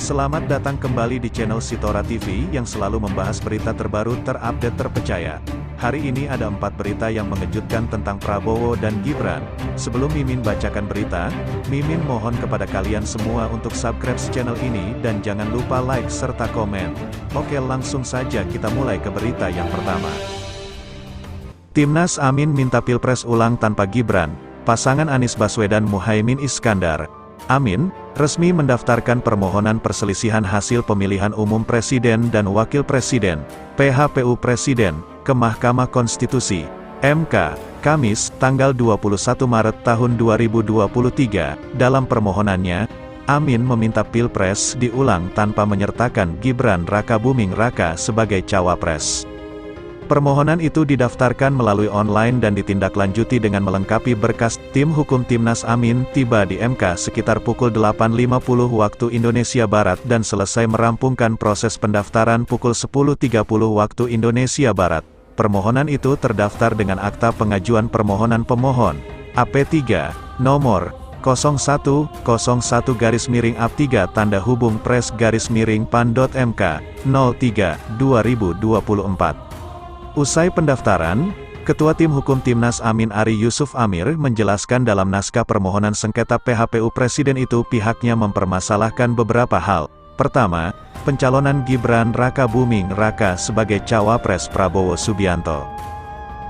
Selamat datang kembali di channel Sitora TV yang selalu membahas berita terbaru terupdate terpercaya. Hari ini ada 4 berita yang mengejutkan tentang Prabowo dan Gibran. Sebelum Mimin bacakan berita, Mimin mohon kepada kalian semua untuk subscribe channel ini dan jangan lupa like serta komen. Oke, langsung saja kita mulai ke berita yang pertama. Timnas Amin minta Pilpres ulang tanpa Gibran. Pasangan Anies Baswedan Muhaimin Iskandar, Amin, resmi mendaftarkan permohonan perselisihan hasil pemilihan umum Presiden dan Wakil Presiden, PHPU Presiden, ke Mahkamah Konstitusi, MK, Kamis, tanggal 21 Maret tahun 2023. Dalam permohonannya, Amin meminta Pilpres diulang tanpa menyertakan Gibran Rakabuming Raka sebagai cawapres. Permohonan itu didaftarkan melalui online dan ditindaklanjuti dengan melengkapi berkas. Tim hukum Timnas Amin tiba di MK sekitar pukul 8.50 waktu Indonesia Barat dan selesai merampungkan proses pendaftaran pukul 10.30 waktu Indonesia Barat. Permohonan itu terdaftar dengan akta pengajuan permohonan pemohon, AP3, nomor 0101-AP3 tanda hubung pres-pan.mk, 03/2024. Usai pendaftaran, Ketua Tim Hukum Timnas Amin Ari Yusuf Amir menjelaskan dalam naskah permohonan sengketa PHPU Presiden itu pihaknya mempermasalahkan beberapa hal. Pertama, pencalonan Gibran Rakabuming Raka sebagai cawapres Prabowo Subianto.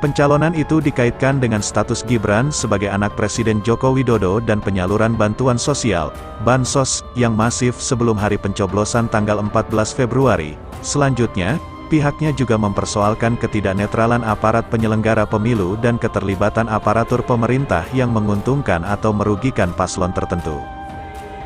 Pencalonan itu dikaitkan dengan status Gibran sebagai anak Presiden Joko Widodo dan penyaluran bantuan sosial, Bansos, yang masif sebelum hari pencoblosan tanggal 14 Februari. Selanjutnya, pihaknya juga mempersoalkan ketidaknetralan aparat penyelenggara pemilu dan keterlibatan aparatur pemerintah yang menguntungkan atau merugikan paslon tertentu.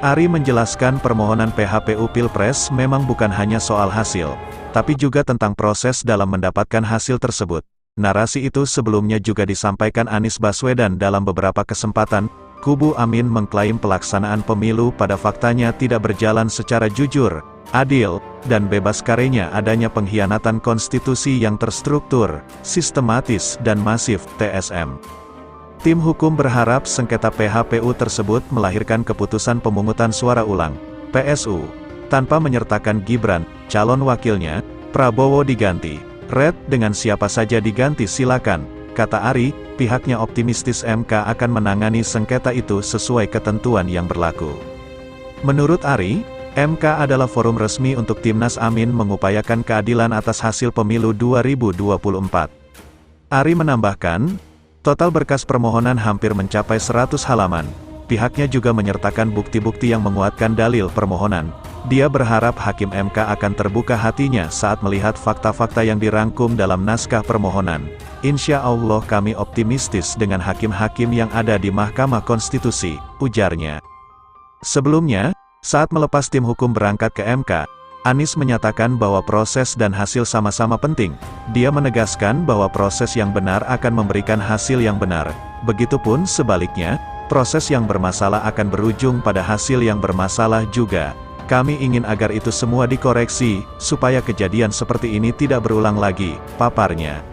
Ari menjelaskan permohonan PHPU Pilpres memang bukan hanya soal hasil, tapi juga tentang proses dalam mendapatkan hasil tersebut. Narasi itu sebelumnya juga disampaikan Anies Baswedan dalam beberapa kesempatan. Kubu Amin mengklaim pelaksanaan pemilu pada faktanya tidak berjalan secara jujur, adil, dan bebas karena adanya pengkhianatan konstitusi yang terstruktur, sistematis dan masif, TSM. Tim hukum berharap sengketa PHPU tersebut melahirkan keputusan pemungutan suara ulang, PSU, tanpa menyertakan Gibran, calon wakilnya, Prabowo diganti. Red, dengan siapa saja diganti silakan, kata Ari. Pihaknya optimistis MK akan menangani sengketa itu sesuai ketentuan yang berlaku. Menurut Ari, MK adalah forum resmi untuk Timnas Amin mengupayakan keadilan atas hasil pemilu 2024. Ari menambahkan, total berkas permohonan hampir mencapai 100 halaman. Pihaknya juga menyertakan bukti-bukti yang menguatkan dalil permohonan. Dia berharap Hakim MK akan terbuka hatinya saat melihat fakta-fakta yang dirangkum dalam naskah permohonan. Insya Allah kami optimistis dengan hakim-hakim yang ada di Mahkamah Konstitusi, ujarnya. Sebelumnya, saat melepas tim hukum berangkat ke MK, Anies menyatakan bahwa proses dan hasil sama-sama penting. Dia menegaskan bahwa proses yang benar akan memberikan hasil yang benar. Begitupun sebaliknya, proses yang bermasalah akan berujung pada hasil yang bermasalah juga. Kami ingin agar itu semua dikoreksi, supaya kejadian seperti ini tidak berulang lagi, paparnya.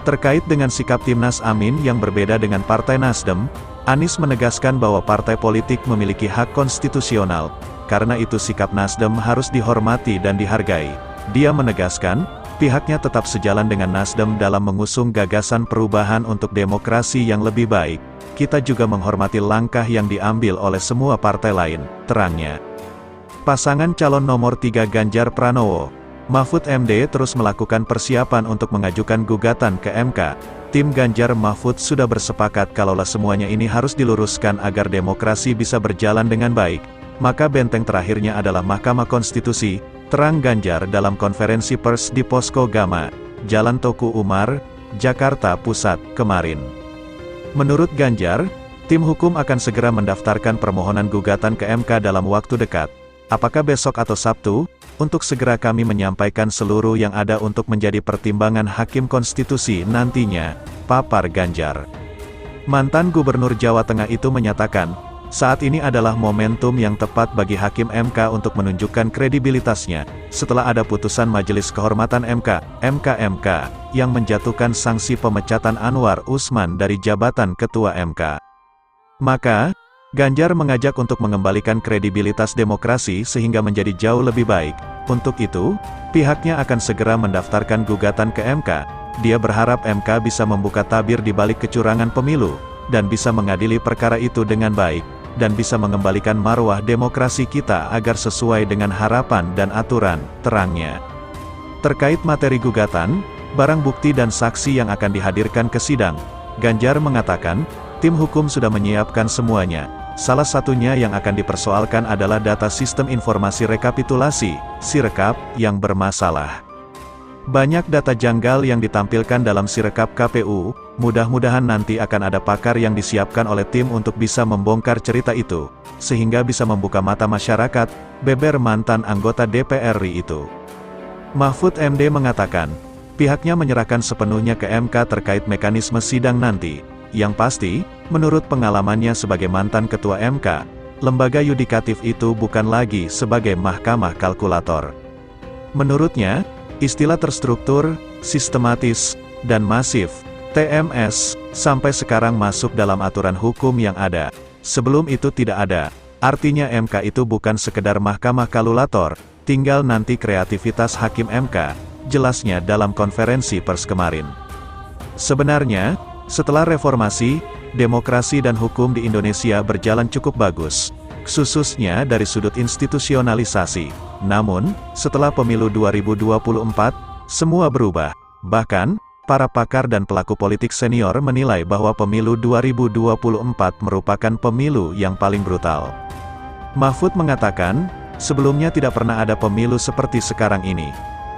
Terkait dengan sikap Timnas Amin yang berbeda dengan Partai Nasdem, Anies menegaskan bahwa partai politik memiliki hak konstitusional, karena itu sikap Nasdem harus dihormati dan dihargai. Dia menegaskan, pihaknya tetap sejalan dengan Nasdem dalam mengusung gagasan perubahan untuk demokrasi yang lebih baik. Kita juga menghormati langkah yang diambil oleh semua partai lain, terangnya. Pasangan calon nomor 3 Ganjar Pranowo, Mahfud MD terus melakukan persiapan untuk mengajukan gugatan ke MK. Tim Ganjar Mahfud sudah bersepakat kalaulah semuanya ini harus diluruskan agar demokrasi bisa berjalan dengan baik, maka benteng terakhirnya adalah Mahkamah Konstitusi, terang Ganjar dalam konferensi pers di Posko Gama, Jalan Toku Umar, Jakarta Pusat, kemarin. Menurut Ganjar, tim hukum akan segera mendaftarkan permohonan gugatan ke MK dalam waktu dekat. Apakah besok atau Sabtu? Untuk segera kami menyampaikan seluruh yang ada untuk menjadi pertimbangan Hakim Konstitusi nantinya, papar Ganjar. Mantan Gubernur Jawa Tengah itu menyatakan, saat ini adalah momentum yang tepat bagi Hakim MK untuk menunjukkan kredibilitasnya, setelah ada putusan Majelis Kehormatan MK, yang menjatuhkan sanksi pemecatan Anwar Usman dari jabatan Ketua MK. Maka, Ganjar mengajak untuk mengembalikan kredibilitas demokrasi sehingga menjadi jauh lebih baik. Untuk itu, pihaknya akan segera mendaftarkan gugatan ke MK. Dia berharap MK bisa membuka tabir di balik kecurangan pemilu, dan bisa mengadili perkara itu dengan baik, dan bisa mengembalikan marwah demokrasi kita agar sesuai dengan harapan dan aturan, terangnya. Terkait materi gugatan, barang bukti dan saksi yang akan dihadirkan ke sidang, Ganjar mengatakan, tim hukum sudah menyiapkan semuanya. Salah satunya yang akan dipersoalkan adalah data sistem informasi rekapitulasi, Sirekap, yang bermasalah. Banyak data janggal yang ditampilkan dalam Sirekap KPU, mudah-mudahan nanti akan ada pakar yang disiapkan oleh tim untuk bisa membongkar cerita itu, sehingga bisa membuka mata masyarakat, beber mantan anggota DPR RI itu. Mahfud MD mengatakan, pihaknya menyerahkan sepenuhnya ke MK terkait mekanisme sidang nanti. Yang pasti, menurut pengalamannya sebagai mantan ketua MK, lembaga yudikatif itu bukan lagi sebagai mahkamah kalkulator. Menurutnya, istilah terstruktur, sistematis, dan masif, TMS, sampai sekarang masuk dalam aturan hukum yang ada. Sebelum itu tidak ada. Artinya MK itu bukan sekedar mahkamah kalkulator, tinggal nanti kreativitas hakim MK, jelasnya dalam konferensi pers kemarin. Sebenarnya, setelah reformasi, demokrasi dan hukum di Indonesia berjalan cukup bagus, khususnya dari sudut institusionalisasi. Namun, setelah pemilu 2024, semua berubah. Bahkan, para pakar dan pelaku politik senior menilai bahwa pemilu 2024 merupakan pemilu yang paling brutal. Mahfud mengatakan, sebelumnya tidak pernah ada pemilu seperti sekarang ini,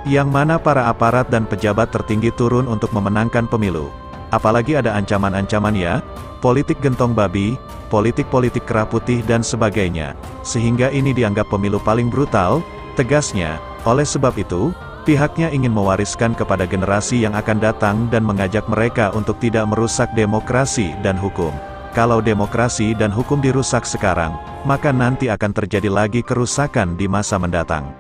yang mana para aparat dan pejabat tertinggi turun untuk memenangkan pemilu. Apalagi ada ancaman-ancaman ya, politik gentong babi, politik-politik kera putih dan sebagainya. Sehingga ini dianggap pemilu paling brutal, tegasnya. Oleh sebab itu, pihaknya ingin mewariskan kepada generasi yang akan datang dan mengajak mereka untuk tidak merusak demokrasi dan hukum. Kalau demokrasi dan hukum dirusak sekarang, maka nanti akan terjadi lagi kerusakan di masa mendatang.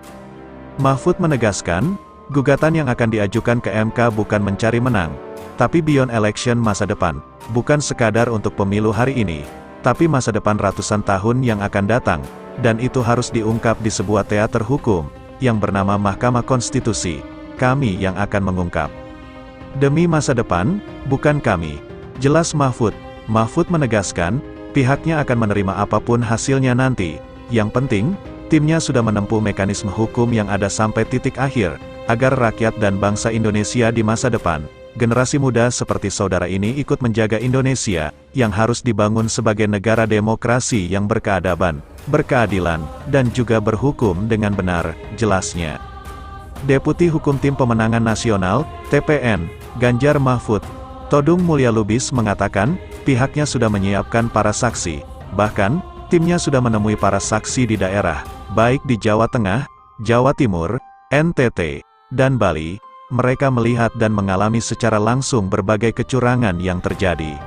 Mahfud menegaskan, gugatan yang akan diajukan ke MK bukan mencari menang, tapi beyond election masa depan, bukan sekadar untuk pemilu hari ini, tapi masa depan ratusan tahun yang akan datang, dan itu harus diungkap di sebuah teater hukum, yang bernama Mahkamah Konstitusi, kami yang akan mengungkap. Demi masa depan, bukan kami. Jelas Mahfud. Mahfud menegaskan, pihaknya akan menerima apapun hasilnya nanti, yang penting, timnya sudah menempuh mekanisme hukum yang ada sampai titik akhir, agar rakyat dan bangsa Indonesia di masa depan, generasi muda seperti saudara ini ikut menjaga Indonesia, yang harus dibangun sebagai negara demokrasi yang berkeadaban, berkeadilan, dan juga berhukum dengan benar, jelasnya. Deputi Hukum Tim Pemenangan Nasional, TPN, Ganjar Mahfud, Todung Mulya Lubis mengatakan, pihaknya sudah menyiapkan para saksi, bahkan, timnya sudah menemui para saksi di daerah, baik di Jawa Tengah, Jawa Timur, NTT, dan Bali. Mereka melihat dan mengalami secara langsung berbagai kecurangan yang terjadi.